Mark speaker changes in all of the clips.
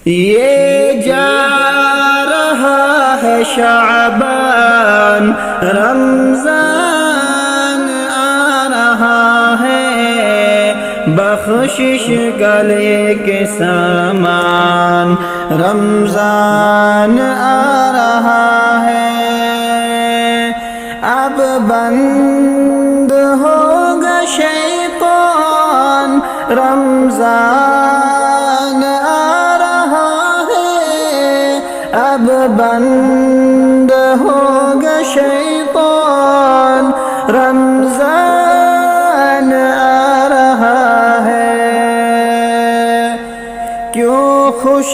Speaker 1: یہ جا رہا ہے شعبان، رمضان آ رہا ہے، بخشش کا لے کے سامان، رمضان آ رہا ہے۔ اب بند ہوگا شیطان، رمضان آ رہا ہے، اب بند ہوگا شیطان، رمضان آ رہا ہے۔ کیوں خوش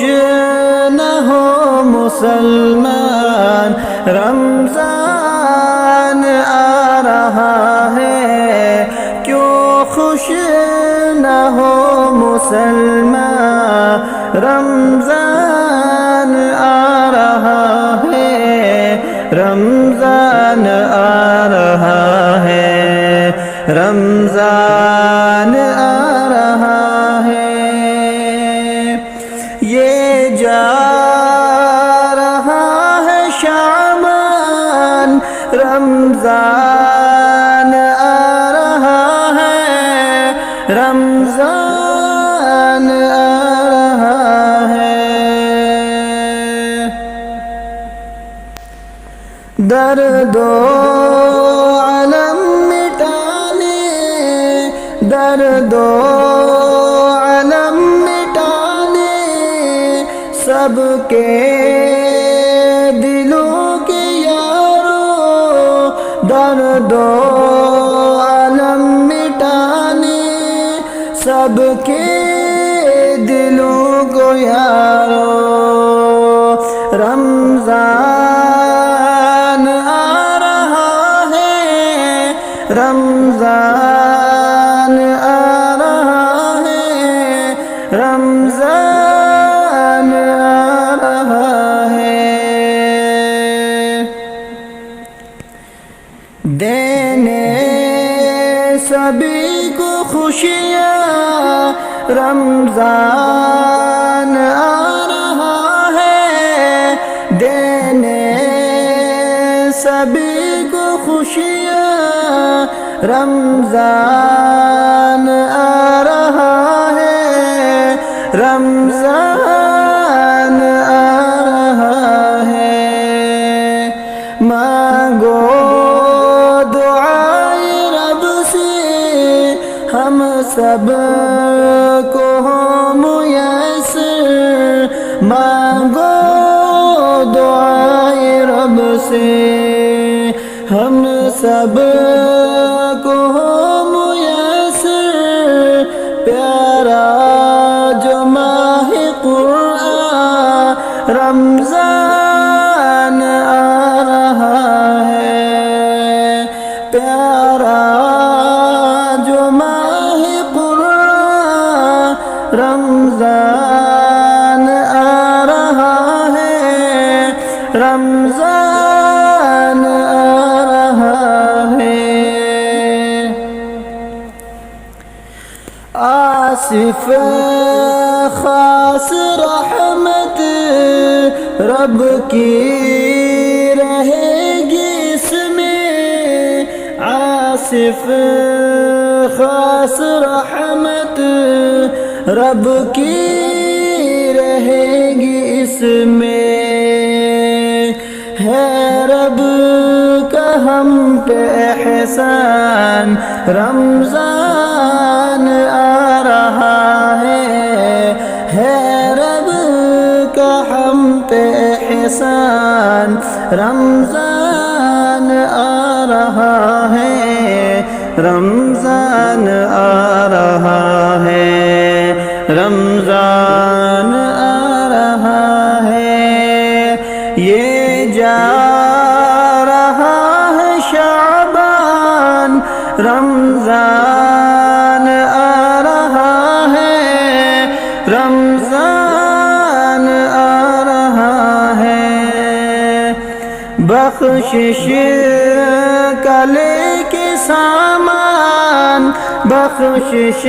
Speaker 1: نہ ہو مسلمان، رمضان آ رہا ہے، کیوں خوش نہ ہو مسلمان، رمضان آ رہا ہے، رمضان آ رہا ہے، رمضان آ رہا ہے۔ یہ جا رہا ہے شعبان، رمضان آ رہا ہے، رمضان آ رہا ہے۔ درد و علم مٹانے، درد و علم مٹانے، سب کے دلوں کے یارو، درد و علم مٹانے، سب کے دلوں کو یارو، رمضان آ رہا ہے، رمضان آ رہا ہے، رمضان آ رہا ہے۔ دینے سبھی کو خوشیاں، رمضان آ رہا ہے، دینے سبھی کو خوشیاں، رمضان آ رہا ہے، رمضان آ رہا ہے۔ مانگو دعائے رب سے، ہم سب کو ہو میسر، مانگو دعائے رب سے، ہم سب کو ہو میسر، پیارا جو ماہ قرآن، رمضان آ رہا ہے، پیارا جو ماہ قرآن، رمضان آ رہا ہے، رمضان آ رہا ہے۔ آصف خاص رحمت رب کی رہے گی اس میں، آصف خاص رحمت رب کی رہے گی اس میں، ہے رب کا ہم پہ احسان، رمضان آ رہا ہے رب کا ہم پہ احسان، رمضان آ رہا ہے، رمضان آ رہا ہے، رمضان آ رہا ہے۔ یہ جا رہا ہے شعبان، رمضان آ رہا ہے، رمضان آ رہا ہے۔ بخشش کا لے کے سامان، بخشش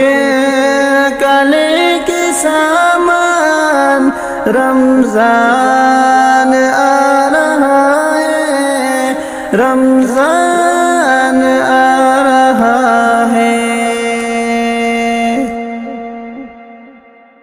Speaker 1: کا لے کے سامان، رمضان آ رہا ہے، رمضان آ